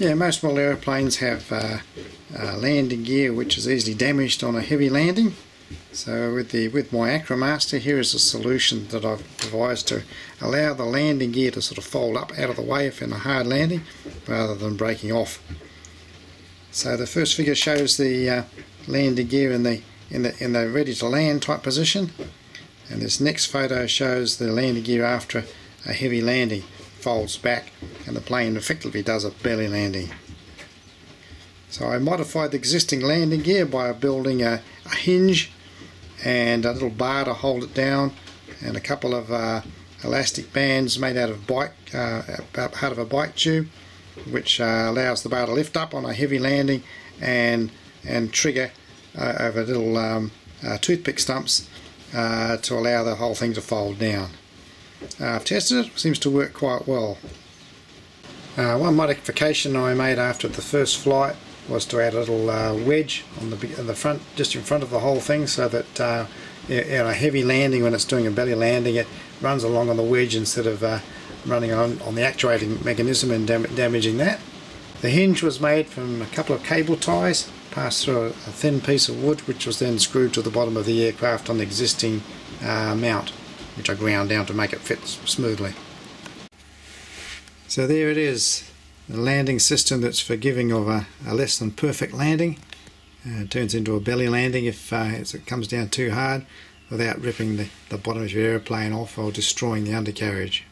Yeah, most model aeroplanes have landing gear which is easily damaged on a heavy landing. So with my Acromaster, here is a solution that I've devised to allow the landing gear to sort of fold up out of the way if in a hard landing, rather than breaking off. So the first figure shows the landing gear in the ready to land type position, and this next photo shows the landing gear after a heavy landing. Folds back and the plane effectively does a belly landing. So I modified the existing landing gear by building a hinge and a little bar to hold it down, and a couple of elastic bands made out of part of a bike tube, which allows the bar to lift up on a heavy landing and trigger over little toothpick stumps to allow the whole thing to fold down. I've tested it, seems to work quite well. One modification I made after the first flight was to add a little wedge on the front, just in front of the whole thing, so that in a heavy landing, when it's doing a belly landing, it runs along on the wedge instead of running on the actuating mechanism and damaging that. The hinge was made from a couple of cable ties passed through a thin piece of wood, which was then screwed to the bottom of the aircraft on the existing mount, which I ground down to make it fit smoothly. So there it is, the landing system that's forgiving of a less than perfect landing. It turns into a belly landing if it comes down too hard, without ripping the bottom of your airplane off or destroying the undercarriage.